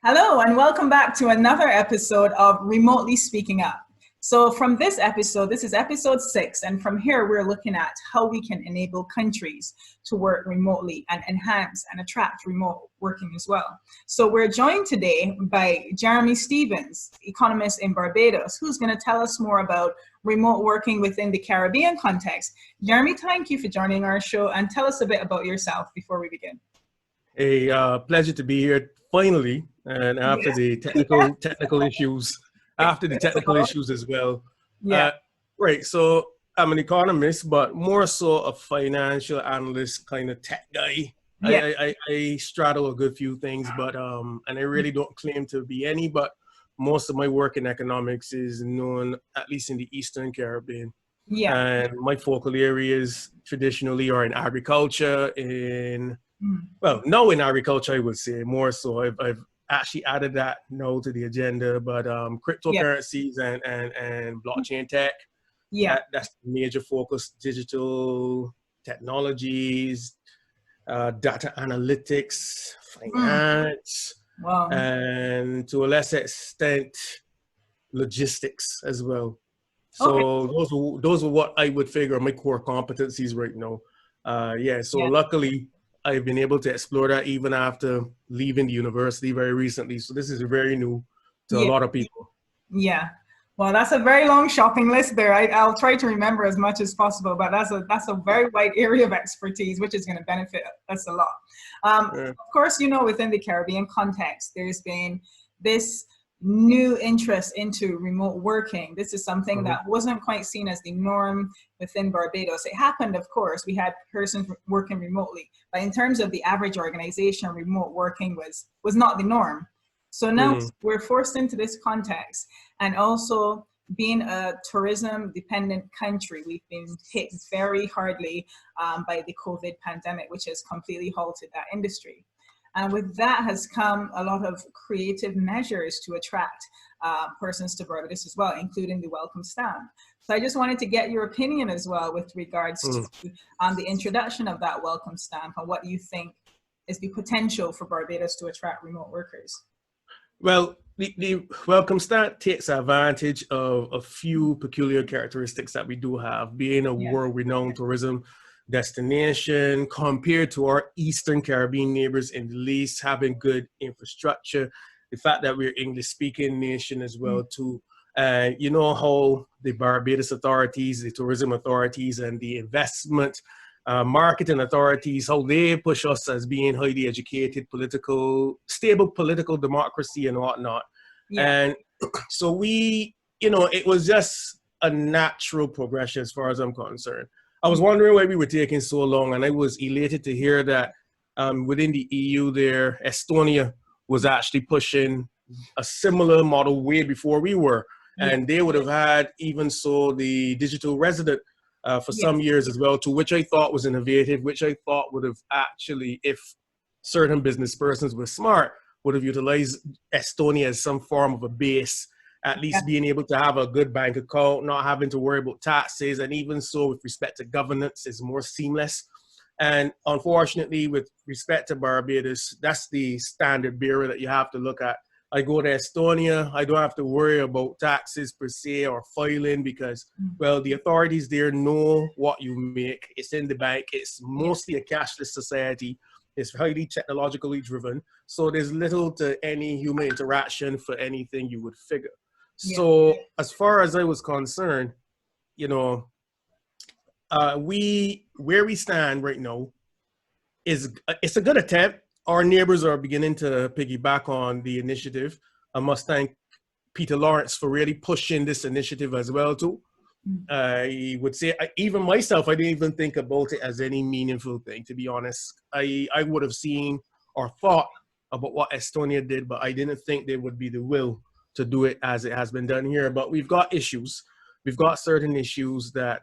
Hello, and welcome back to another episode of Remotely Speaking Up. So, from this episode, this is episode 6, and from here, we're looking at how we can enable countries to work remotely and enhance and attract remote working as well. So, we're joined today by Jeremy Stevens, economist in Barbados, who's going to tell us more about remote working within the Caribbean context. Jeremy, thank you for joining our show, and tell us a bit about yourself before we begin. A pleasure to be here finally, and after the technical issues, as well. Yeah. Right. So I'm an economist, but more so a financial analyst kind of tech guy. Yeah. I straddle a good few things, but and I really don't claim to be any, but most of my work in economics is known at least in the Eastern Caribbean. Yeah. And my focal areas traditionally are in agriculture, well, no, in agriculture, I would say more so. I've actually added that now to the agenda, but cryptocurrencies and blockchain tech, that's the major focus. Digital technologies, data analytics, finance, and to a lesser extent, logistics as well. So those are what I would figure are my core competencies right now. Luckily, I've been able to explore that even after leaving the university very recently. So this is very new to a lot of people. Yeah. Well, that's a very long shopping list there. I'll try to remember as much as possible, but that's a very wide area of expertise, which is going to benefit us a lot. Of course, within the Caribbean context, there's been this new interest into remote working. This is something that wasn't quite seen as the norm within Barbados. It happened, of course, we had persons working remotely, but in terms of the average organization, remote working was not the norm. So now we're forced into this context, and also being a tourism dependent country, we've been hit very hardly by the COVID pandemic, which has completely halted that industry. And with that has come a lot of creative measures to attract persons to Barbados as well, including the welcome stamp. So I just wanted to get your opinion as well with regards to the introduction of that welcome stamp, and what you think is the potential for Barbados to attract remote workers. Well, the welcome stamp takes advantage of a few peculiar characteristics that we do have, being a world-renowned tourism destination compared to our Eastern Caribbean neighbors, in the least having good infrastructure, the fact that we're English-speaking nation as well too. You know how the Barbados authorities, the tourism authorities, and the investment marketing authorities, how they push us as being highly educated, stable political democracy and whatnot. And so it was just a natural progression as far as I'm concerned. I was wondering why we were taking so long, and I was elated to hear that within the EU there, Estonia was actually pushing a similar model way before we were. And they would have had even so the digital resident for some years as well, to which I thought was innovative, which I thought would have actually, if certain business persons were smart, would have utilized Estonia as some form of a base, at least being able to have a good bank account, not having to worry about taxes, and even so with respect to governance is more seamless. And unfortunately, with respect to Barbados, that's the standard bearer that you have to look at. I go to Estonia, I don't have to worry about taxes per se or filing because, well, the authorities there know what you make. It's in the bank. It's mostly a cashless society. It's highly technologically driven. So there's little to any human interaction for anything you would figure. So as far as I was concerned, where we stand right now it's a good attempt. Our neighbors are beginning to piggyback on the initiative. I must thank Peter Lawrence for really pushing this initiative as well too. I would say, even myself, I didn't even think about it as any meaningful thing, to be honest. I would have seen or thought about what Estonia did, but I didn't think there would be the will to do it as it has been done here. But we've got issues. We've got certain issues that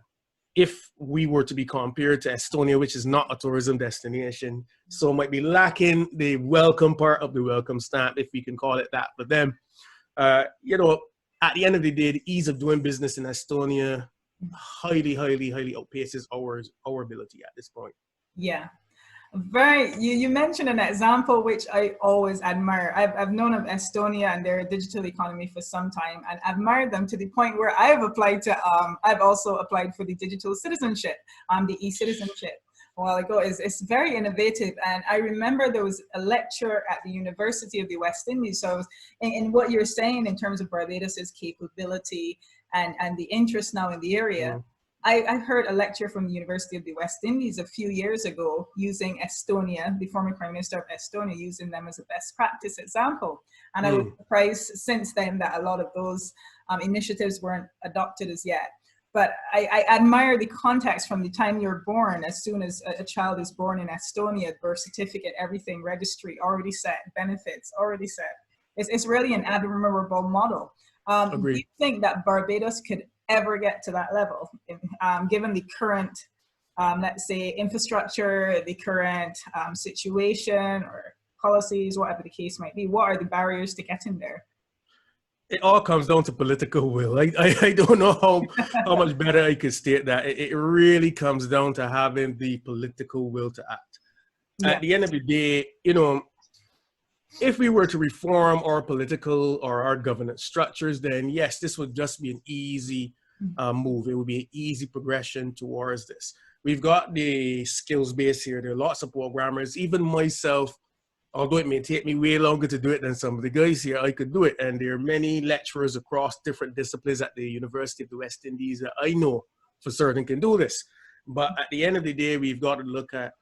if we were to be compared to Estonia, which is not a tourism destination, so might be lacking the welcome part of the welcome stamp, if we can call it that for them. At the end of the day, the ease of doing business in Estonia highly outpaces our ability at this point. Yeah. You mentioned an example which I always admire. I've known of Estonia and their digital economy for some time, and admired them to the point where I've also applied for the digital citizenship, the e-citizenship a while ago. It's very innovative, and I remember there was a lecture at the University of the West Indies. So in what you're saying in terms of Barbados's capability and the interest now in the area. Mm. I heard a lecture from the University of the West Indies a few years ago using Estonia, the former Prime Minister of Estonia, using them as a best practice example. And I was surprised since then that a lot of those initiatives weren't adopted as yet. But I admire the context from the time you're born. As soon as a child is born in Estonia, birth certificate, everything, registry already set, benefits already set. It's really an admirable model. Do you think that Barbados could ever get to that level, given the current, let's say, infrastructure, the current situation or policies, whatever the case might be? What are the barriers to getting there? It all comes down to political will. I don't know how much better I could state that. It really comes down to having the political will to act. Yeah. At the end of the day, you know, if we were to reform our political or our governance structures, then yes, this would just be an easy move. It would be an easy progression towards this. We've got the skills base here. There are lots of programmers. Even myself, although it may take me way longer to do it than some of the guys here, I could do it. And there are many lecturers across different disciplines at the University of the West Indies that I know for certain can do this. But at the end of the day, we've got to look at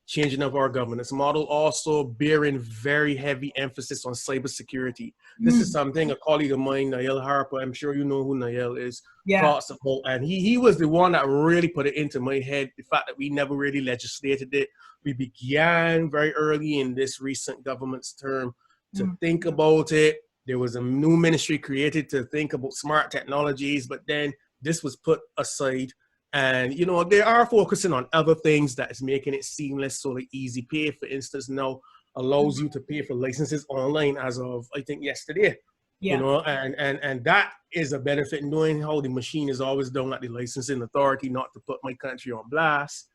changing of our governance model, also bearing very heavy emphasis on cybersecurity. This is something a colleague of mine, Niall Harper, I'm sure you know who Niall is, talks about. And he was the one that really put it into my head, the fact that we never really legislated it. We began very early in this recent government's term to think about it. There was a new ministry created to think about smart technologies, but then this was put aside. And, you know, they are focusing on other things that is making it seamless. So the Easy Pay, for instance, now allows you to pay for licenses online as of, I think, yesterday. You know, and that is a benefit, knowing how the machine is always done at the licensing authority, not to put my country on blast.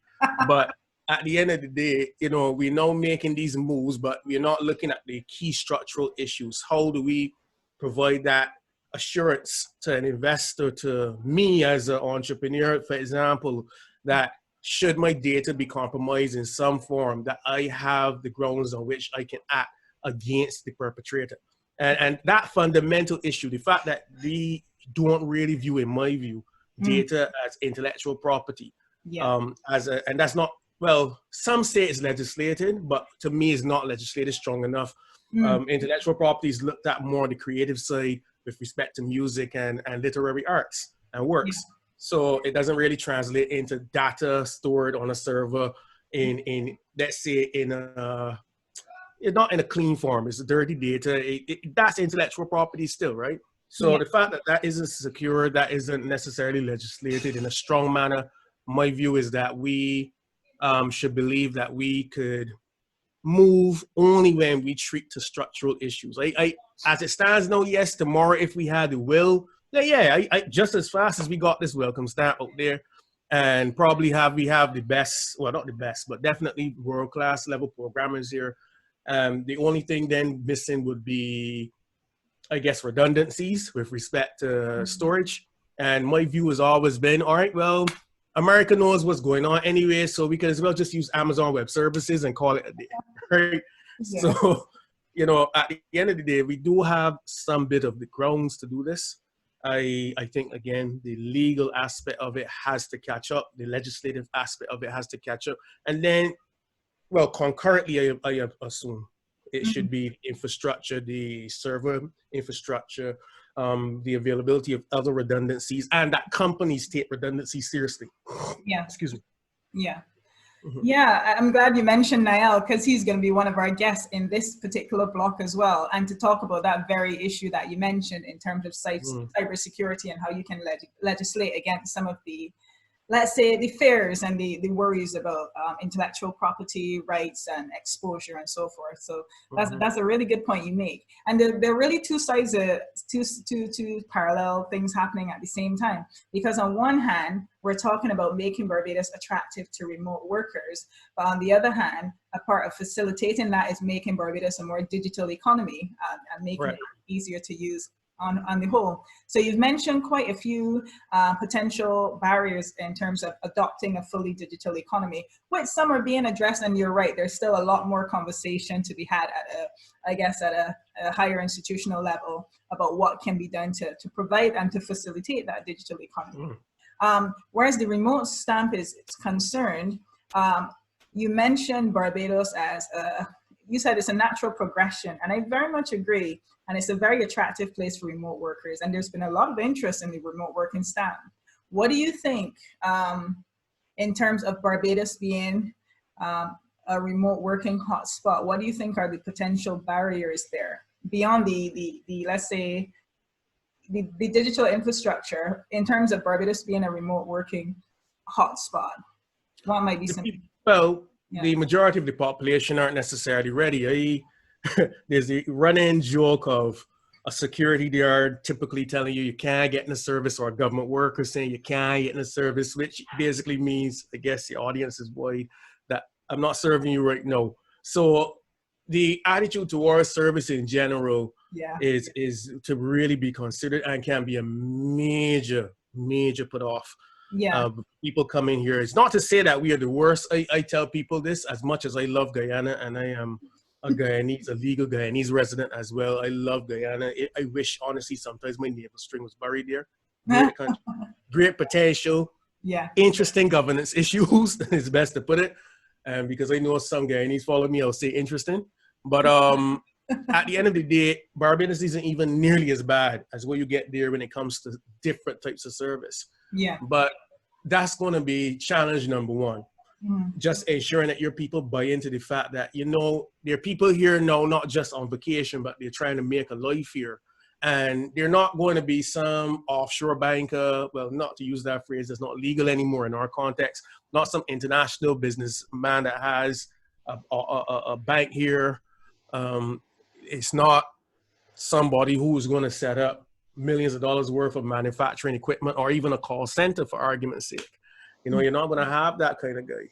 But at the end of the day, you know, we're now making these moves, but we're not looking at the key structural issues. How do we provide that assurance to an investor, to me as an entrepreneur, for example, that should my data be compromised in some form, that I have the grounds on which I can act against the perpetrator. And that fundamental issue, the fact that we don't really view, in my view, data as intellectual property, and that's not, well, some say it's legislated, but to me it's not legislated strong enough. Intellectual property is looked at more on the creative side with respect to music and literary arts and works. So it doesn't really translate into data stored on a server in let's say, in a, not in a clean form. It's dirty data. That's intellectual property still, right? So the fact that that isn't secure, that isn't necessarily legislated in a strong manner, my view is that we should believe that we could move only when we treat to structural issues. As it stands now, yes, tomorrow, if we had the will, I just as fast as we got this welcome stamp out there, and probably we have the best, well, not the best, but definitely world-class level programmers here. The only thing then missing would be, I guess, redundancies with respect to storage. And my view has always been, all right, well, America knows what's going on anyway, so we can as well just use Amazon Web Services and call it a day, right? So, you know, at the end of the day, we do have some bit of the grounds to do this. I think, again, the legal aspect of it has to catch up. The legislative aspect of it has to catch up. And then, well, concurrently, I assume it should be infrastructure, the server infrastructure, the availability of other redundancies, and that companies take redundancy seriously. Excuse me. Yeah, I'm glad you mentioned Niall, because he's going to be one of our guests in this particular block as well, and to talk about that very issue that you mentioned in terms of cybersecurity and how you can legislate against some of the let's say the fears and the worries about intellectual property rights and exposure and so forth. So that's a really good point you make. And there are really two sides of two parallel things happening at the same time. Because on one hand, we're talking about making Barbados attractive to remote workers. But on the other hand, a part of facilitating that is making Barbados a more digital economy and making it easier to use on the whole. So you've mentioned quite a few potential barriers in terms of adopting a fully digital economy, which some are being addressed, and you're right, there's still a lot more conversation to be had at a higher institutional level about what can be done to provide and to facilitate that digital economy. Whereas the remote stamp is concerned, you mentioned Barbados as you said it's a natural progression, and I very much agree. And it's a very attractive place for remote workers. And there's been a lot of interest in the remote working stamp. What do you think in terms of Barbados being a remote working hotspot? What do you think are the potential barriers there beyond the let's say, the digital infrastructure in terms of Barbados being a remote working hotspot? What might be something? Well, the majority of the population aren't necessarily ready. There's the running joke of a security guard typically telling you can't get in the service, or a government worker saying you can't get in the service, which basically means, I guess the audience is worried that I'm not serving you right now. So the attitude towards service in general is to really be considered, and can be a major put off. People come in here. It's not to say that we are the worst. I tell people this, as much as I love Guyana, and I am a Guyanese, a legal Guyanese resident as well. I love Guyana. I wish, honestly, sometimes my navel string was buried there. Great country, great potential, interesting governance issues, is best to put it. Because I know some Guyanese follow me, I'll say interesting. But at the end of the day, Barbados isn't even nearly as bad as what you get there when it comes to different types of service. But that's going to be challenge number one. Just ensuring that your people buy into the fact that, there are people here now, not just on vacation, but they're trying to make a life here. And they're not going to be some offshore banker, well, not to use that phrase, that's not legal anymore in our context, not some international businessman that has a bank here. It's not somebody who's going to set up millions of dollars worth of manufacturing equipment, or even a call center, for argument's sake. You're not going to have that kind of guy,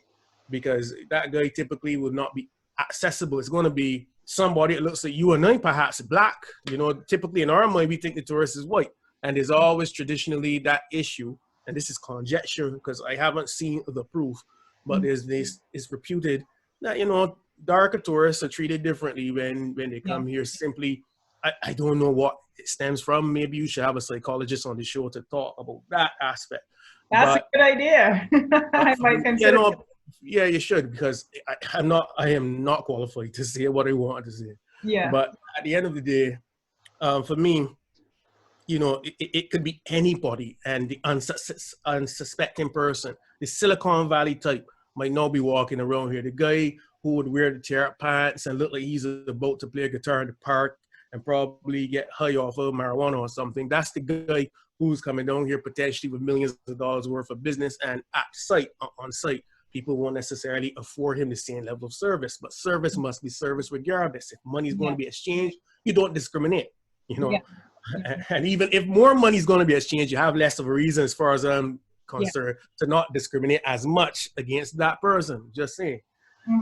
because that guy typically will not be accessible. It's going to be somebody that looks like you and I, perhaps black. Typically in our mind, we think the tourist is white. And there's always traditionally that issue. And this is conjecture because I haven't seen the proof, but it's reputed that, darker tourists are treated differently when they come here. Simply, I don't know what it stems from. Maybe you should have a psychologist on the show to talk about that aspect. That's a good idea. I might consider it. Yeah, you should, because I am not qualified to say what I want to say. But at the end of the day, for me, it could be anybody, and the unsuspecting person, the Silicon Valley type, might not be walking around here. The guy who would wear the tear-up pants and look like he's about to play a guitar in the park and probably get high off of marijuana or something. That's the guy who's coming down here potentially with millions of dollars worth of business, and on site, people won't necessarily afford him the same level of service. But service must be service regardless. If money is going to be exchanged, you don't discriminate, And even if more money is going to be exchanged, you have less of a reason, as far as I'm concerned, to not discriminate as much against that person. Just saying.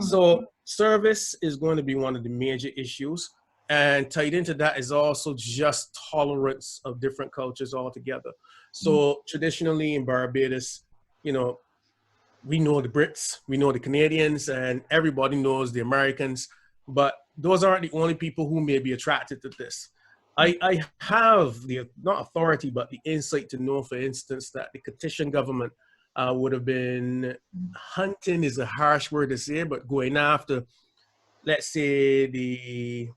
So service is going to be one of the major issues. And tied into that is also just tolerance of different cultures altogether. So traditionally in Barbados, we know the Brits, we know the Canadians, and everybody knows the Americans, but those aren't the only people who may be attracted to this. I have the, not authority, but the insight to know, for instance, that the Catition government would have been hunting, is a harsh word to say, but going after, let's say, the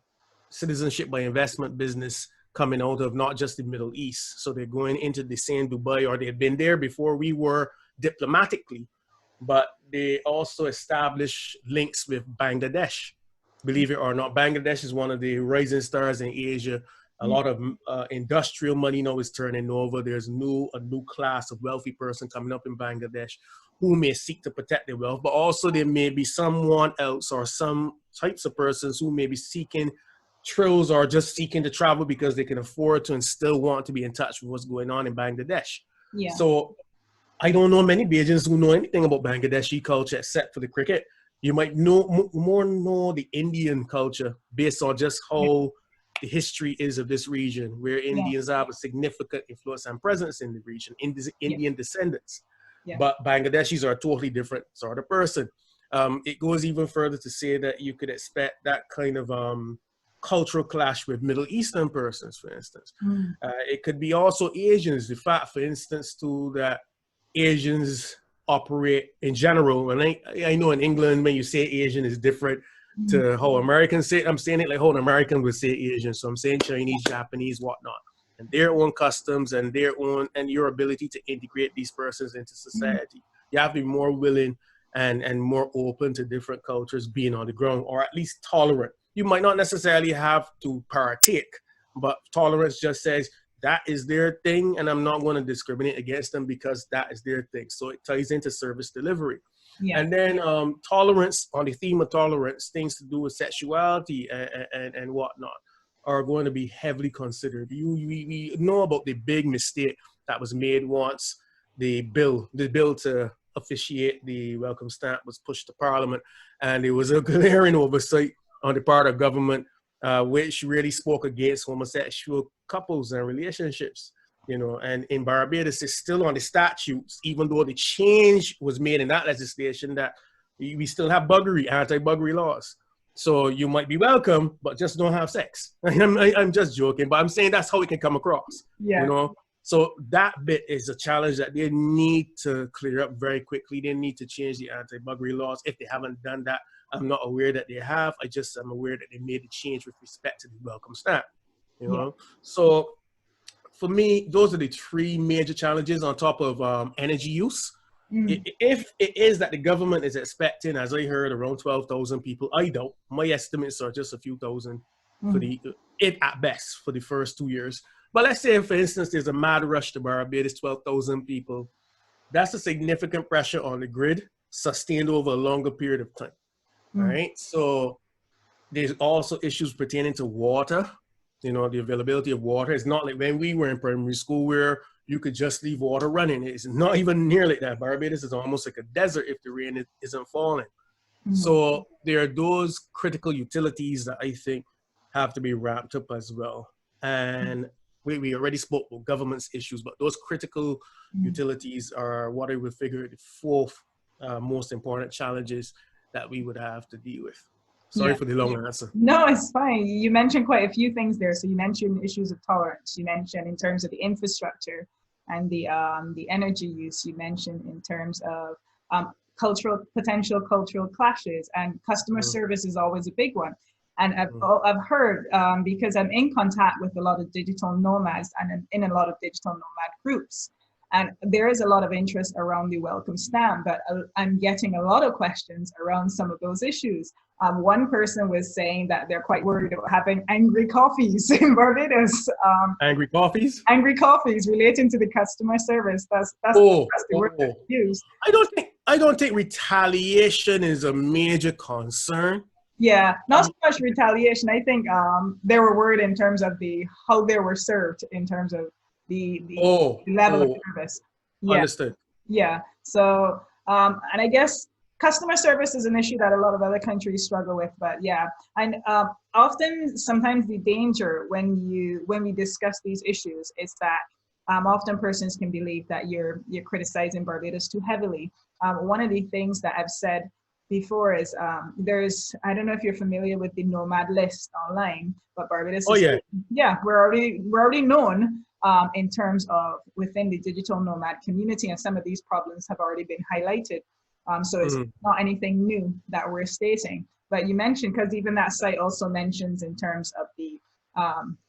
citizenship by investment business coming out of not just the Middle East. So they're going into the same Dubai, or they had been there before we were diplomatically, but they also established links with Bangladesh. Believe it or not, Bangladesh is one of the rising stars in Asia A lot of industrial money now is turning over. There's a new class of wealthy person coming up in Bangladesh who may seek to protect their wealth, but also there may be someone else or some types of persons who may be seeking thrills or just seeking to travel because they can afford to and still want to be in touch with what's going on in Bangladesh. Yeah. So I don't know many Bajans who know anything about Bangladeshi culture except for the cricket. You might know the Indian culture based on just how the history is of this region, where Indians have a significant influence and presence in the region, Indian descendants. Yeah. But Bangladeshis are a totally different sort of person. It goes even further to say that you could expect that kind of cultural clash with Middle Eastern persons, for instance. It could be also Asians. The fact, for instance, too, that Asians operate in general, and I know in England when you say Asian is different to how Americans say it. I'm saying it like how an American would say Asian. So I'm saying Chinese, Japanese, whatnot, and their own customs and your ability to integrate these persons into society. You have to be more willing and more open to different cultures being on the ground, or at least tolerant. You might not necessarily have to partake, but tolerance just says that is their thing, and I'm not going to discriminate against them because that is their thing. So it ties into service delivery. Yeah. And then tolerance, on the theme of tolerance, things to do with sexuality and whatnot are going to be heavily considered. We know about the big mistake that was made once the bill to officiate the welcome stamp was pushed to Parliament, and there was a glaring oversight on the part of government, which really spoke against homosexual couples and relationships. And in Barbados, it's still on the statutes, even though the change was made in that legislation that we still have anti-buggery laws. So you might be welcome, but just don't have sex. I'm just joking, but I'm saying that's how it can come across. Yeah. So that bit is a challenge that they need to clear up very quickly. They need to change the anti-buggery laws. If they haven't done that, I'm not aware that they have. I'm aware that they made a change with respect to the welcome stamp. So for me, those are the three major challenges on top of energy use. If it is that the government is expecting, as I heard, around 12,000 people, I doubt. My estimates are just a few thousand at best for the first 2 years. But let's say, for instance, there's a mad rush to Barbados, 12,000 people. That's a significant pressure on the grid, sustained over a longer period of time. All right. So there's also issues pertaining to water. The availability of water. It's not like when we were in primary school where you could just leave water running. It's not even near like that. Barbados is almost like a desert if the rain isn't falling. So there are those critical utilities that I think have to be ramped up as well. And we already spoke about government's issues, but those critical utilities are what I would figure the fourth most important challenges that we would have to deal with. Sorry for the long answer. No, it's fine. You mentioned quite a few things there. So you mentioned issues of tolerance. You mentioned in terms of the infrastructure and the energy use. You mentioned in terms of potential cultural clashes, and customer service is always a big one. And I've heard, because I'm in contact with a lot of digital nomads and in a lot of digital nomad groups. And there is a lot of interest around the welcome stamp, but I'm getting a lot of questions around some of those issues. One person was saying that they're quite worried about having angry coffees in Barbados. Angry coffees? Angry coffees relating to the customer service. That's the word that's used. I don't think retaliation is a major concern. Yeah, not so much retaliation. I think they were worried in terms of how they were served, in terms of the level of service. Yeah. Understood. Yeah. So, and I guess customer service is an issue that a lot of other countries struggle with, but yeah. And sometimes the danger when we discuss these issues is that often persons can believe that you're criticizing Barbados too heavily. One of the things that I've said before is I don't know if you're familiar with the nomad list online, but Barbados we're already known in terms of within the digital nomad community, and some of these problems have already been highlighted. So it's not anything new that we're stating. But you mentioned, because even that site also mentions in terms of the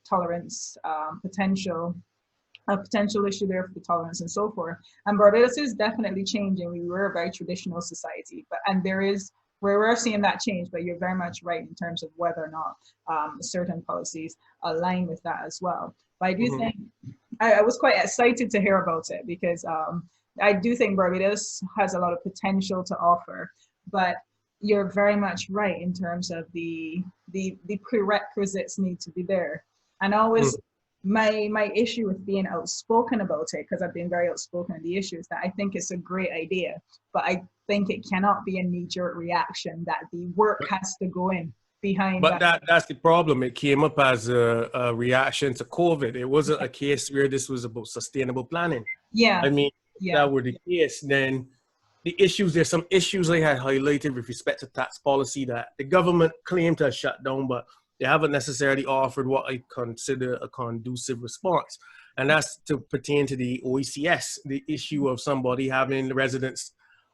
tolerance potential issue there for the tolerance and so forth. And Barbados is definitely changing. We were a very traditional society, and there is we're seeing that change, but you're very much right in terms of whether or not certain policies align with that as well. But I do think I was quite excited to hear about it because I do think Barbados has a lot of potential to offer, but you're very much right in terms of the prerequisites need to be there. And always my issue with being outspoken about it, because I've been very outspoken, the issue is that I think it's a great idea, but I think it cannot be a knee-jerk reaction, that the work has to go in behind but that's the problem. It came up as a reaction to COVID. It wasn't a case where this was about sustainable planning. Yeah. I mean, if that were the case, then there's some issues I had highlighted with respect to tax policy that the government claimed to have shut down, but they haven't necessarily offered what I consider a conducive response. And that's to pertain to the OECS, the issue of somebody having residence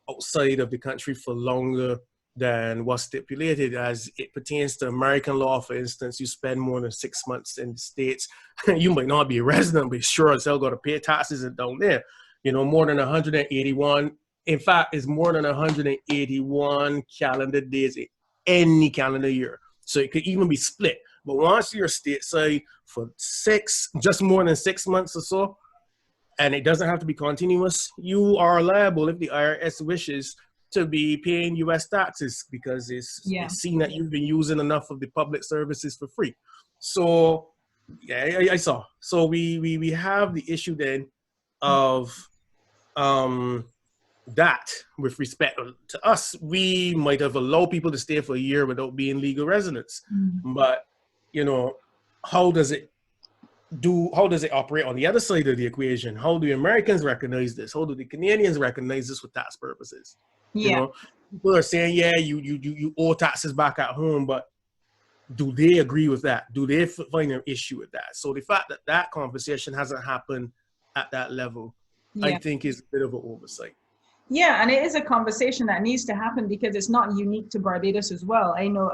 outside of the country for longer than what's stipulated. As it pertains to American law, for instance, you spend more than 6 months in the States, you might not be a resident, but sure as hell got to pay taxes down there. You know, more than 181. In fact, it's more than 181 calendar days in any calendar year. So it could even be split. But once you're stateside for just more than 6 months or so, and it doesn't have to be continuous, you are liable if the IRS wishes to be paying U.S. taxes because it's seen that you've been using enough of the public services for free. So, yeah, I saw. So we have the issue then of that with respect to us. We might have allowed people to stay for a year without being legal residents. But, you know, how does it operate on the other side of the equation? How do Americans recognize this? How do the Canadians recognize this for tax purposes? You know, people are saying, yeah, you owe taxes back at home, but do they agree with that? Do they find an issue with that? So the fact that that conversation hasn't happened at that level, I think is a bit of an oversight. Yeah, and it is a conversation that needs to happen because it's not unique to Barbados as well. I know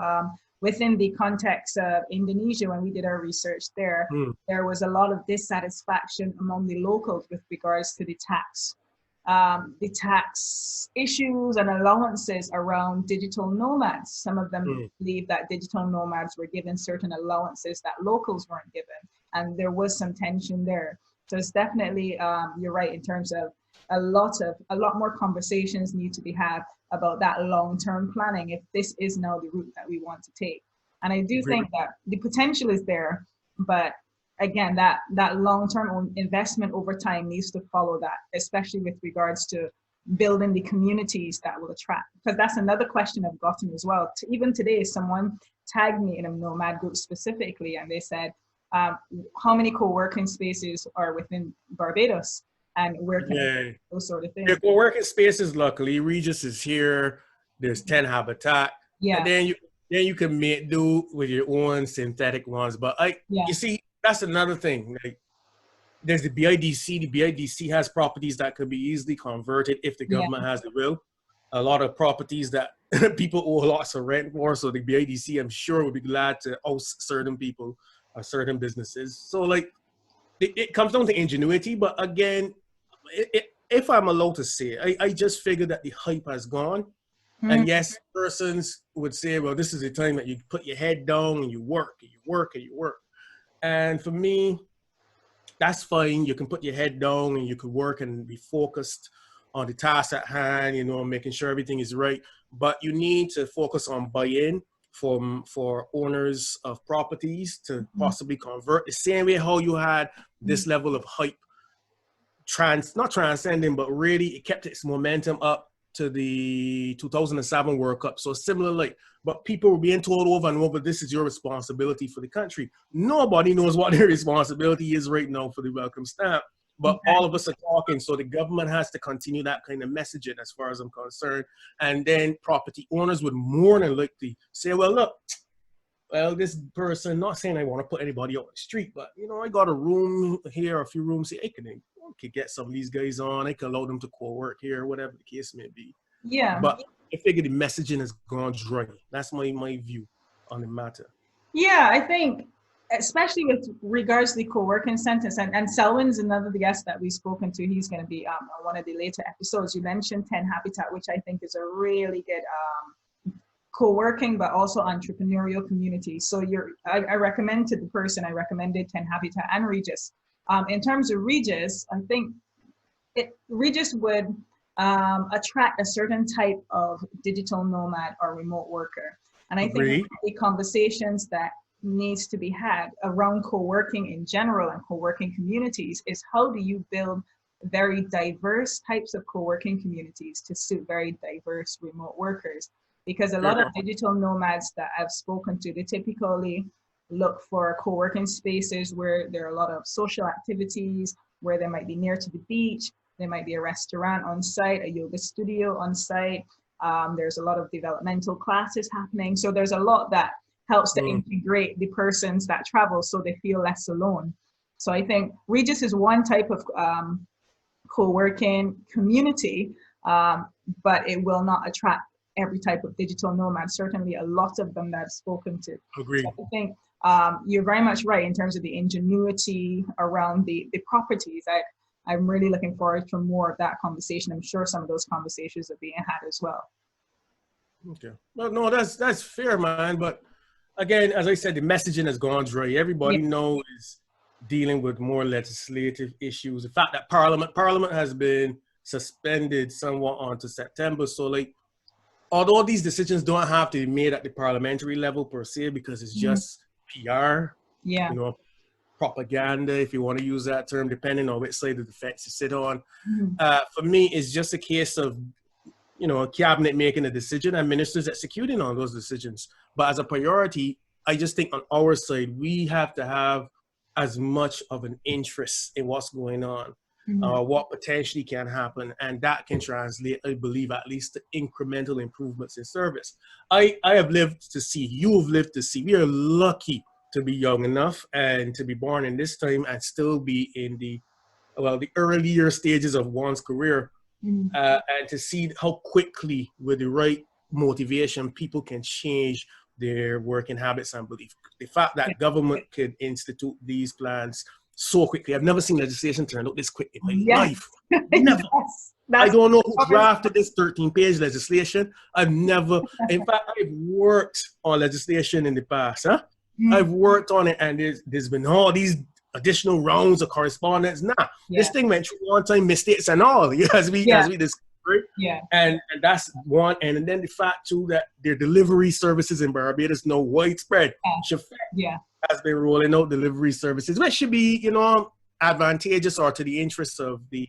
within the context of Indonesia, when we did our research there, there was a lot of dissatisfaction among the locals with regards to the tax issues and allowances around digital nomads. Some of them believe that digital nomads were given certain allowances that locals weren't given, and there was some tension there. So it's definitely, you're right in terms of a lot more conversations need to be had about that long-term planning if this is now the route that we want to take. And I do think that the potential is there, but again, that long-term investment over time needs to follow that, especially with regards to building the communities that will attract. Because that's another question I've gotten as well. Even today, someone tagged me in a nomad group specifically, and they said, how many co-working spaces are within Barbados? And where can those sort of things? Yeah, co-working spaces, luckily, Regis is here. There's 10 Habitat. Yeah. And then you can do with your own synthetic ones. But you see, that's another thing. Like, there's the BIDC. The BIDC has properties that could be easily converted if the government has the will. A lot of properties that people owe lots of rent for. So the BIDC, I'm sure, would be glad to host certain people or certain businesses. So like, it comes down to ingenuity. But again, if I'm allowed to say, I just figured that the hype has gone. And yes, persons would say, well, this is the time that you put your head down and you work and you work and you work. And for me, that's fine. You can put your head down and you can work and be focused on the task at hand, you know, making sure everything is right. But you need to focus on buy-in for owners of properties to possibly convert the same way how you had this level of hype, not transcending, but really it kept its momentum up to the 2007 World Cup. So similarly, but people were being told over and over, this is your responsibility for the country. Nobody knows what their responsibility is right now for the welcome stamp, but all of us are talking. So the government has to continue that kind of messaging as far as I'm concerned. And then property owners would more than likely say, well, look, well, this person, not saying I want to put anybody out on the street, but, you know, I got a room here, a few rooms here. I could get some of these guys on. I could allow them to co-work here, whatever the case may be. Yeah. But I figure the messaging has gone dry. That's my view on the matter. Yeah, I think, especially with regards to the co-working centers, and Selwyn's another guest that we've spoken to. He's going to be on one of the later episodes. You mentioned 10 Habitat, which I think is a really good co-working, but also entrepreneurial communities. So I recommend to the person, I recommended 10 Habitat and Regis. In terms of Regis, I think Regis would attract a certain type of digital nomad or remote worker. And I think the conversations that needs to be had around co-working in general and co-working communities is how do you build very diverse types of co-working communities to suit very diverse remote workers? Because a lot of digital nomads that I've spoken to, they typically look for co-working spaces where there are a lot of social activities, where they might be near to the beach, there might be a restaurant on site, a yoga studio on site. There's a lot of developmental classes happening. So there's a lot that helps to integrate the persons that travel so they feel less alone. So I think Regis is one type of co-working community, but it will not attract every type of digital nomad. Certainly a lot of them that I've spoken to. Agree. So I think you're very much right in terms of the ingenuity around the properties. I'm really looking forward to more of that conversation. I'm sure some of those conversations are being had as well. Okay. Well, no, that's fair, man. But again, as I said, the messaging has gone dry. Everybody knows dealing with more legislative issues. The fact that Parliament has been suspended somewhat onto September. So like, although these decisions don't have to be made at the parliamentary level per se, because it's just PR, you know, propaganda, if you want to use that term, depending on which side of the fence you sit on. For me, it's just a case of, you know, a cabinet making a decision and ministers executing on those decisions. But as a priority, I just think on our side, we have to have as much of an interest in what's going on, what potentially can happen. And that can translate, I believe, at least to incremental improvements in service. I have lived to see, you have lived to see, we are lucky to be young enough and to be born in this time and still be in the earlier stages of one's career, and to see how quickly with the right motivation people can change their working habits and belief. The fact that government could institute these plans so quickly. I've never seen legislation turn out this quick in my life. Never. I don't know who drafted this 13-page legislation. I've never, in fact, I've worked on legislation in the past. I've worked on it, and there's been all these additional rounds of correspondence. This thing went through one time mistakes and all, as we discovered. And that's one. And then the fact too that their delivery services in Barbados now widespread. Has been rolling out delivery services, which should be, you know, advantageous or to the interests of the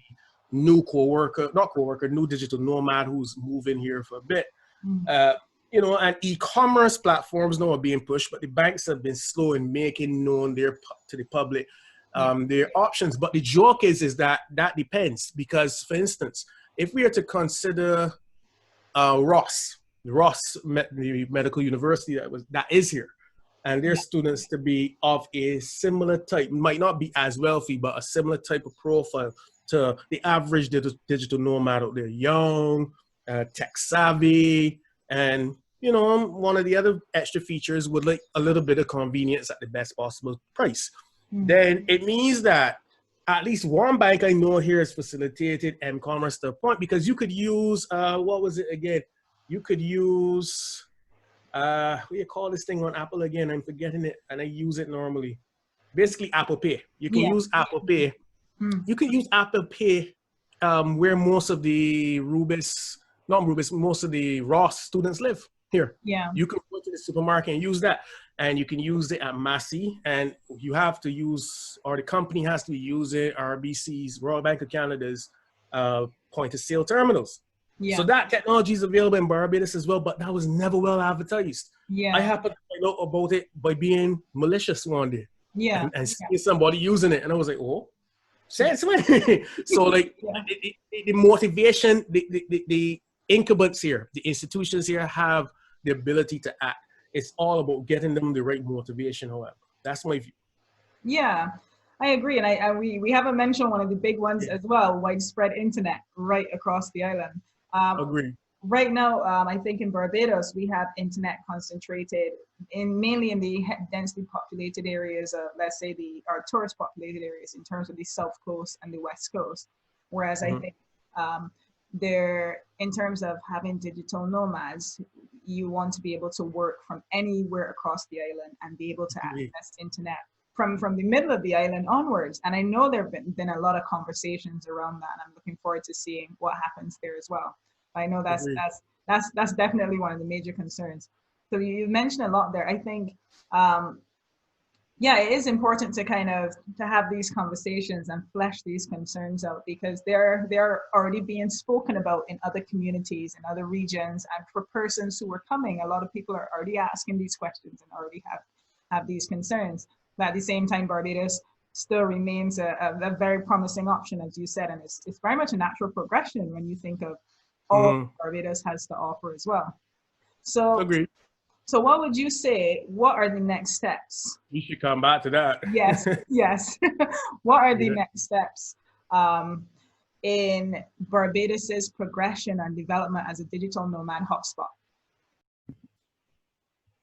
new new digital nomad who's moving here for a bit. You know, and e-commerce platforms now are being pushed, but the banks have been slow in making known to the public their options. But the joke is that depends, because, for instance, if we are to consider Ross, the medical university that is here, and their students to be of a similar type, might not be as wealthy, but a similar type of profile to the average digital nomad out there, young, tech savvy, and, you know, one of the other extra features would like a little bit of convenience at the best possible price. Then it means that at least one bank I know here has facilitated m-commerce to a point, because you could use, what was it again? You could use, what do you call this thing on Apple again? I'm forgetting it, and I use it normally. Basically, Apple Pay. You can use Apple Pay. You can use Apple Pay where most of the most of the Ross students live here. You can go to the supermarket and use that. And you can use it at Massey, and you have to use, or the company has to be using RBC's, Royal Bank of Canada's point of sale terminals. So that technology is available in Barbados as well, but that was never well advertised. I happened to find out about it by being malicious one day. And seeing somebody using it, and I was like, oh, sense. So like the motivation, the incumbents here, the institutions here have the ability to act. It's all about getting them the right motivation, however. That's my view. Yeah, I agree. And we haven't mentioned one of the big ones as well, widespread internet right across the island. Agree. Right now, I think in Barbados, we have internet concentrated mainly in the densely populated areas of, let's say, our tourist populated areas in terms of the South Coast and the West Coast. Whereas I think in terms of having digital nomads, you want to be able to work from anywhere across the island and be able to access internet from the middle of the island onwards. And I know there have been a lot of conversations around that, and I'm looking forward to seeing what happens there as well. But I know that's definitely one of the major concerns. So you mentioned a lot there. I think, yeah, it is important to kind of to have these conversations and flesh these concerns out, because they're already being spoken about in other communities, in other regions, and for persons who are coming, a lot of people are already asking these questions and already have these concerns. But at the same time, Barbados still remains a very promising option, as you said, and it's very much a natural progression when you think of all Barbados has to offer as well. So, agreed. So what would you say, what are the next steps? You should come back to that. Yes, yes. What are the next steps in Barbados's progression and development as a digital nomad hotspot?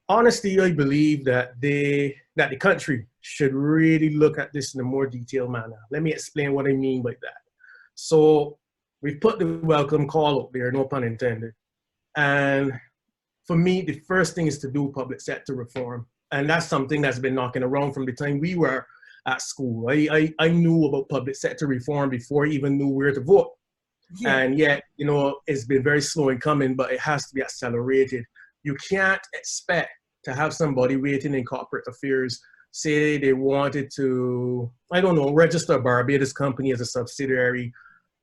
Honestly, I believe that the country should really look at this in a more detailed manner. Let me explain what I mean by that. So we've put the welcome call up there, no pun intended. And for me, the first thing is to do public sector reform. And that's something that's been knocking around from the time we were at school. I knew about public sector reform before I even knew where to vote. Yeah. And yet, you know, it's been very slow in coming, but it has to be accelerated. You can't expect to have somebody waiting in corporate affairs say they wanted to, I don't know, register a Barbados company as a subsidiary.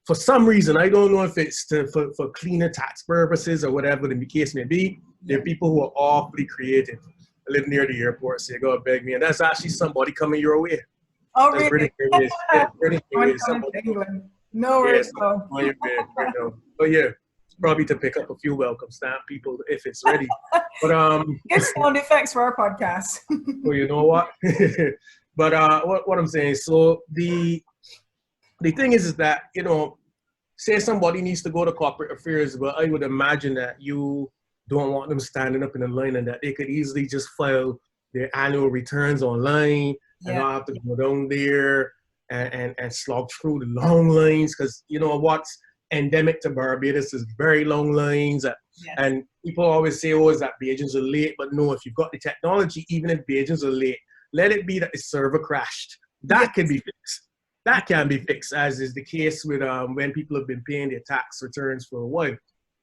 For some reason, I don't know if it's for cleaner tax purposes or whatever the case may be. There are people who are awfully creative. I live near the airport, so you go beg me, and that's actually somebody coming your way. Oh, really? No worries. But yeah, probably to pick up a few welcome stamp people if it's ready. But get sound effects for our podcast. Well, you know what? But what I'm saying, so the thing is that, you know, say somebody needs to go to corporate affairs, but I would imagine that you don't want them standing up in a line, and that they could easily just file their annual returns online and not have to go down there and slog through the long lines. Because, you know, what's endemic to Barbados is very long lines. And people always say, oh, is that Bajans are late? But no, if you've got the technology, even if Bajans are late, let it be that the server crashed. That can be fixed. That can be fixed, as is the case with when people have been paying their tax returns for a while.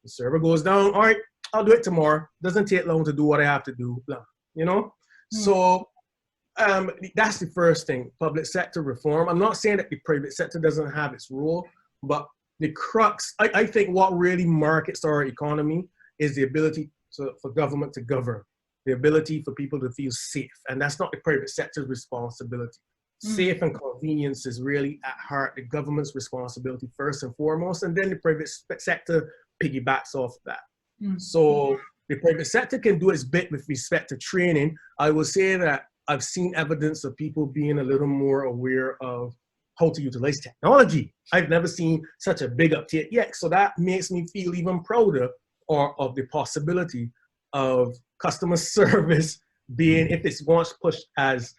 The server goes down, all right, I'll do it tomorrow. Doesn't take long to do what I have to do, you know? So that's the first thing, public sector reform. I'm not saying that the private sector doesn't have its role, but the crux, I think what really markets our economy is the ability for government to govern, the ability for people to feel safe. And that's not the private sector's responsibility. Safe and convenience is really at heart the government's responsibility first and foremost, and then the private sector piggybacks off that. So the private sector can do its bit with respect to training. I will say that I've seen evidence of people being a little more aware of how to utilize technology. I've never seen such a big uptake yet. So that makes me feel even prouder of the possibility of customer service being, if it's once pushed as,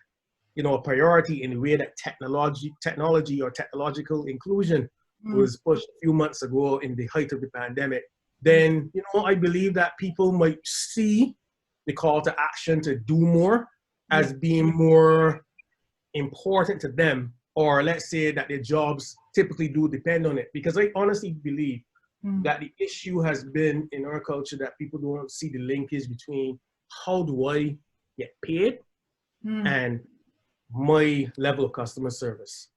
you know, a priority in the way that technology or technological inclusion was pushed a few months ago in the height of the pandemic, then, you know, I believe that people might see the call to action to do more as being more important to them, or let's say that their jobs typically do depend on it. Because I honestly believe that the issue has been in our culture that people don't see the linkage between how do I get paid and my level of customer service.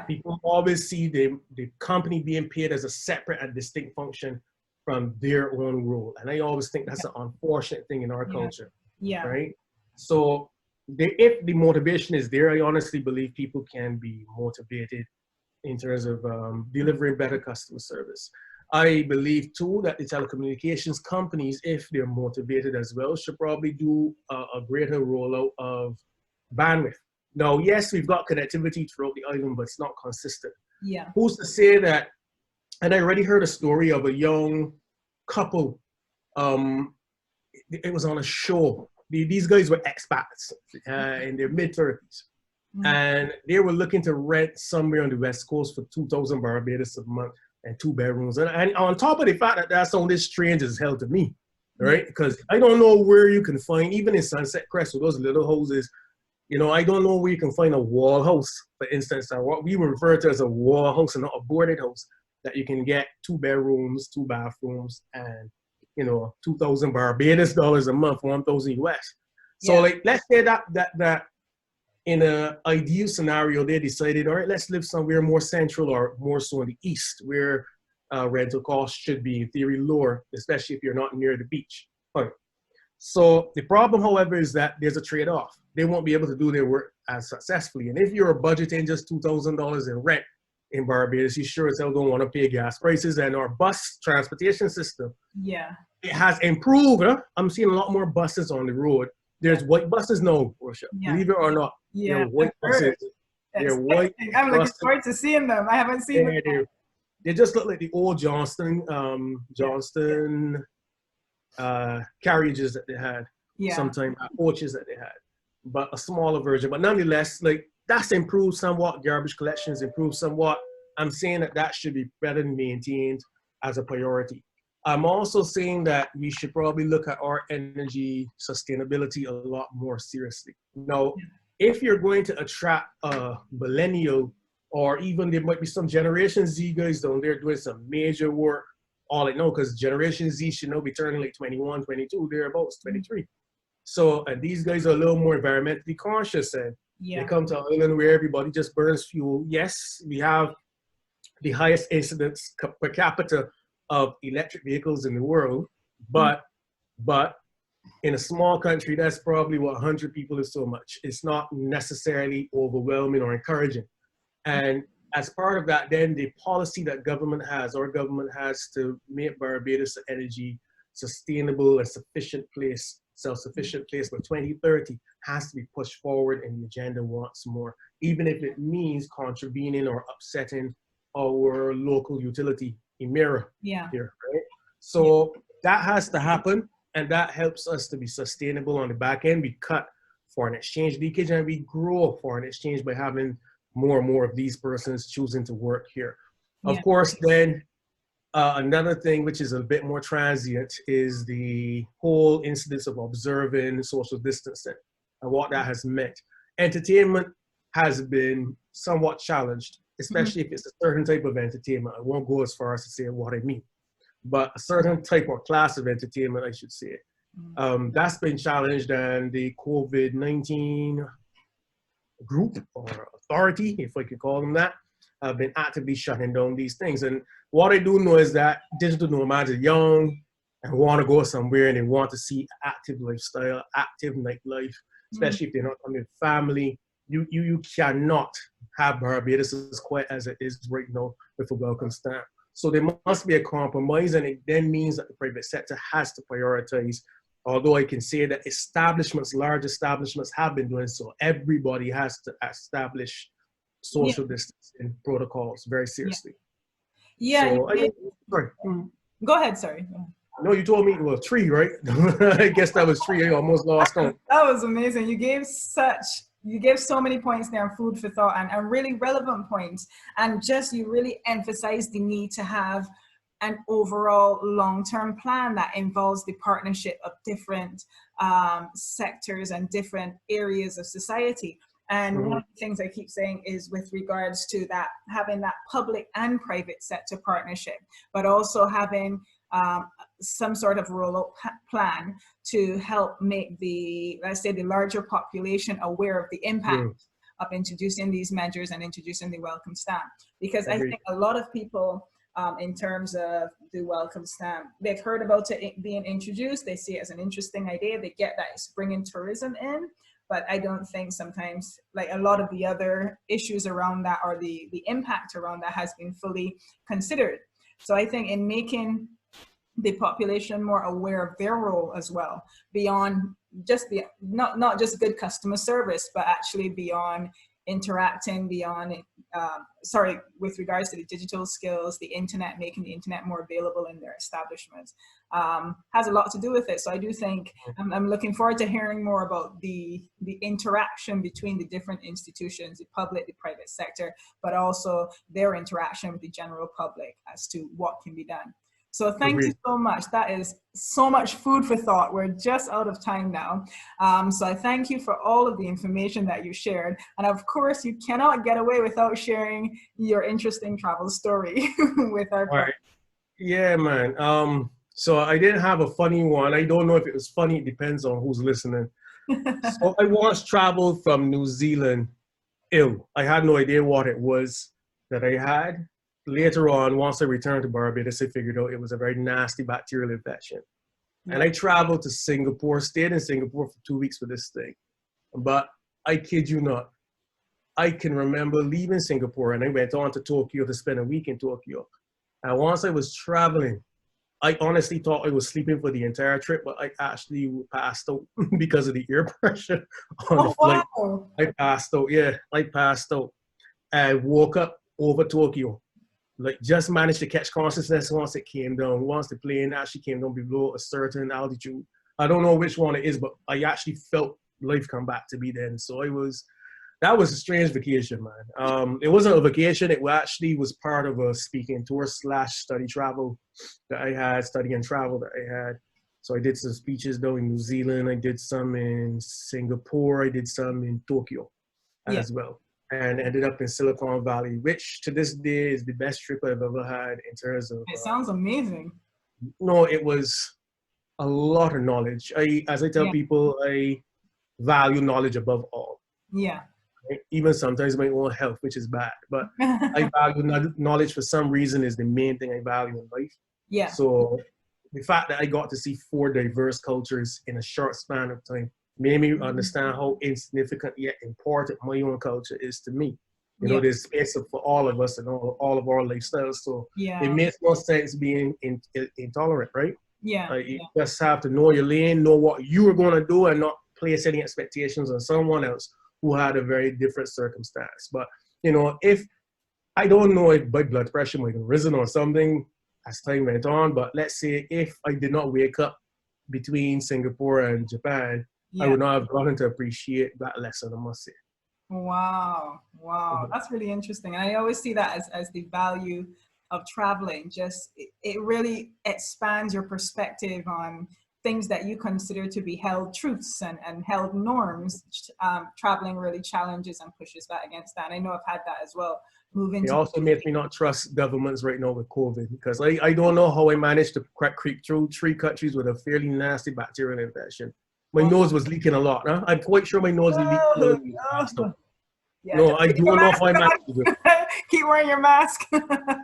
People always see the company being paid as a separate and distinct function from their own role. And I always think that's an unfortunate thing in our culture, right? So if the motivation is there, I honestly believe people can be motivated in terms of delivering better customer service. I believe too that the telecommunications companies, if they're motivated as well, should probably do a greater rollout of bandwidth. Now, yes, we've got connectivity throughout the island, but it's not consistent. Who's to say that? And I already heard a story of a young couple. It was on a show. These guys were expats in their mid-30s. And they were looking to rent somewhere on the West Coast for 2,000 Barbados a month and 2 bedrooms. And on top of the fact that that sounded strange as hell to me, right? Because I don't know where you can find, even in Sunset Crest, with those little houses, you know, I don't know where you can find a wall house, for instance, or what we refer to as a wall house and not a boarded house, that you can get 2 bedrooms, 2 bathrooms, and, you know, 2,000 Barbados dollars a month, 1,000 US. So like, let's say that in an ideal scenario, they decided, all right, let's live somewhere more central or more so in the east, where rental costs should be in theory lower, especially if you're not near the beach. All right. So the problem, however, is that there's a trade-off. They won't be able to do their work as successfully. And if you're budgeting just $2,000 in rent in Barbados, you sure as hell don't want to pay gas prices. And our bus transportation system, it has improved. Huh? I'm seeing a lot more buses on the road. There's white buses now, Portia. Believe it or not. They're white buses. They're white I'm looking forward to seeing them. I haven't seen them. They just look like the old Johnston carriages that they had, sometimes coaches that they had, but a smaller version. But nonetheless, like, that's improved somewhat. Garbage collections improved somewhat. I'm saying that should be better maintained as a priority. I'm also saying that we should probably look at our energy sustainability a lot more seriously. Now, if you're going to attract a millennial, or even there might be some Generation Z guys down there doing some major work, all I know, because Generation Z should now be turning like 21, 22, thereabouts, 23. So, and these guys are a little more environmentally conscious, and they come to an island where everybody just burns fuel. Yes, we have the highest incidence per capita of electric vehicles in the world, but in a small country, that's probably what 100 people is so much. It's not necessarily overwhelming or encouraging. And as part of that, then the policy that our government has to make Barbados an energy sustainable and sufficient place, self-sufficient place by 2030 has to be pushed forward in the agenda once more, even if it means contravening or upsetting our local utility Emira here, right? So that has to happen, and that helps us to be sustainable on the back end. We cut foreign exchange leakage, and we grow foreign exchange by having more and more of these persons choosing to work here. Of course, then another thing which is a bit more transient is the whole incidence of observing social distancing and what that has meant. Entertainment has been somewhat challenged, especially if it's a certain type of entertainment. I won't go as far as to say what I mean, but a certain type or class of entertainment, I should say. That's been challenged, and the COVID-19 group or authority, if I could call them that, have been actively shutting down these things. And what I do know is that digital nomads are young and want to go somewhere, and they want to see active lifestyle, active nightlife, especially if they're not coming with family. You cannot have Barbados as quiet as it is right now with a welcome stamp. So there must be a compromise, and it then means that the private sector has to prioritize. Although I can say that large establishments have been doing so. Everybody has to establish social distancing protocols very seriously. So, sorry. Go ahead, sorry. No, you told me it was 3, right? I guess that was 3. I almost lost on. That was amazing. You gave so many points there, food for thought, and really relevant points. And just, you really emphasized the need to have an overall long-term plan that involves the partnership of different sectors and different areas of society. And one of the things I keep saying is with regards to that, having that public and private sector partnership, but also having some sort of roll-up plan to help make let's say the larger population aware of the impact of introducing these measures and introducing the welcome stamp. Because I think a lot of people, in terms of the welcome stamp, they've heard about it being introduced, they see it as an interesting idea, they get that it's bringing tourism in, but I don't think sometimes, like, a lot of the other issues around that or the impact around that has been fully considered. So I think in making the population more aware of their role as well, beyond just not just good customer service, but actually beyond interacting, beyond with regards to the digital skills, the internet, making the internet more available in their establishments, has a lot to do with it. So I do think I'm looking forward to hearing more about the interaction between the different institutions, the public, the private sector, but also their interaction with the general public as to what can be done. So thank you so much. That is so much food for thought. We're just out of time now. So I thank you for all of the information that you shared. And of course, you cannot get away without sharing your interesting travel story with our friends. Yeah, man. So I didn't have a funny one. I don't know if it was funny. It depends on who's listening. So I once traveled from New Zealand ill. I had no idea what it was that I had. Later on, once I returned to Barbados, I figured out it was a very nasty bacterial infection. And I traveled to Singapore, stayed in Singapore for 2 weeks for this thing. But I kid you not, I can remember leaving Singapore and I went on to Tokyo to spend a week in Tokyo. And once I was traveling, I honestly thought I was sleeping for the entire trip, but I actually passed out because of the air pressure on the flight. Wow. I passed out, yeah, I passed out. I woke up over Tokyo. Like, just managed to catch consciousness once it came down. Once the plane actually came down below a certain altitude. I don't know which one it is, but I actually felt life come back to me then. So that was a strange vacation, man. It wasn't a vacation. It actually was part of a speaking tour / study travel that I had, study and travel that I had. So I did some speeches though in New Zealand. I did some in Singapore. I did some in Tokyo as well. And ended up in Silicon Valley, which to this day is the best trip I've ever had in terms of... It sounds amazing. No, it was a lot of knowledge. As I tell people, I value knowledge above all. Yeah. Even sometimes my own health, which is bad. But I value knowledge for some reason is the main thing I value in life. Yeah. So the fact that I got to see 4 diverse cultures in a short span of time made me understand how insignificant yet important my own culture is to me. You know, there's space for all of us and all of our lifestyles. So it makes no sense being intolerant, right? Yeah. You just have to know your lane, know what you are going to do, and not place any expectations on someone else who had a very different circumstance. But, you know, if I don't know if my blood pressure might have risen or something as time went on, but let's say if I did not wake up between Singapore and Japan, I would not have gotten to appreciate that lesson, I must say. Wow. Wow. That's really interesting. And I always see that as the value of traveling. Just, it really expands your perspective on things that you consider to be held truths and held norms. Traveling really challenges and pushes back against that. And I know I've had that as well. It also makes me not trust governments right now with COVID, because I don't know how I managed to creep through 3 countries with a fairly nasty bacterial infection. My nose was leaking a lot. Huh? I'm quite sure my nose leaked. No, I don't know if I managed to do it. Keep wearing your mask.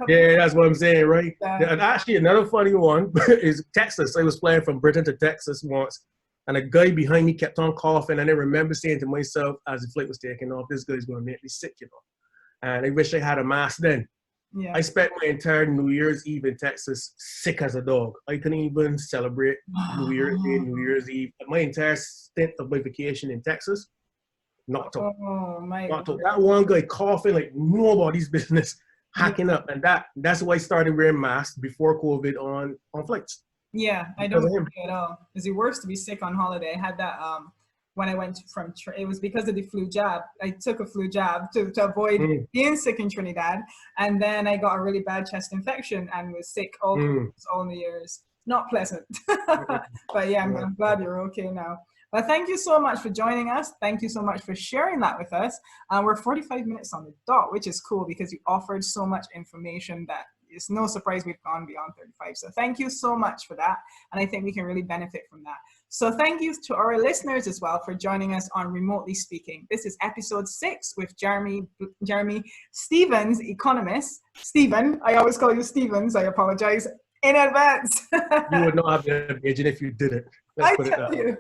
Yeah, that's what I'm saying, right? And actually, another funny one is Texas. I was flying from Britain to Texas once, and a guy behind me kept on coughing, and I remember saying to myself as the flight was taking off, this guy's going to make me sick, you know. And I wish I had a mask then. Yeah. I spent my entire New Year's Eve in Texas sick as a dog. I couldn't even celebrate New Year's Day, New Year's Eve. My entire stint of my vacation in Texas, knocked out. Oh, my God. That one guy coughing like nobody's business, hacking up. And that's why I started wearing masks before COVID on flights. Yeah, I don't agree at all. It's the worst to be sick on holiday. I had that when I went it was because of the flu jab. I took a flu jab to avoid being sick in Trinidad. And then I got a really bad chest infection and was sick all New Year's. Not pleasant. But yeah, I'm glad you're okay now. But thank you so much for joining us. Thank you so much for sharing that with us. We're 45 minutes on the dot, which is cool because you offered so much information that it's no surprise we've gone beyond 35. So thank you so much for that. And I think we can really benefit from that. So thank you to our listeners as well for joining us on Remotely Speaking. This is episode 6 with Jeremy Stevens, Economist. Stephen, I always call you Stevens. I apologize in advance. You would not have the imagine if you did it. I tell you.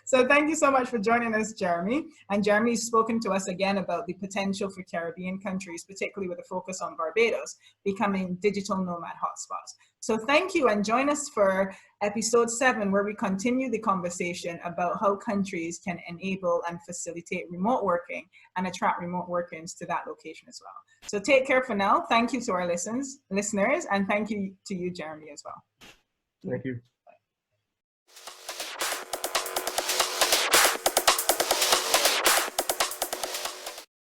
So thank you so much for joining us, Jeremy. And Jeremy's spoken to us again about the potential for Caribbean countries, particularly with a focus on Barbados, becoming digital nomad hotspots. So thank you, and join us for episode 7, where we continue the conversation about how countries can enable and facilitate remote working and attract remote workers to that location as well. So take care for now. Thank you to our listeners, and thank you to you, Jeremy, as well. Thank you.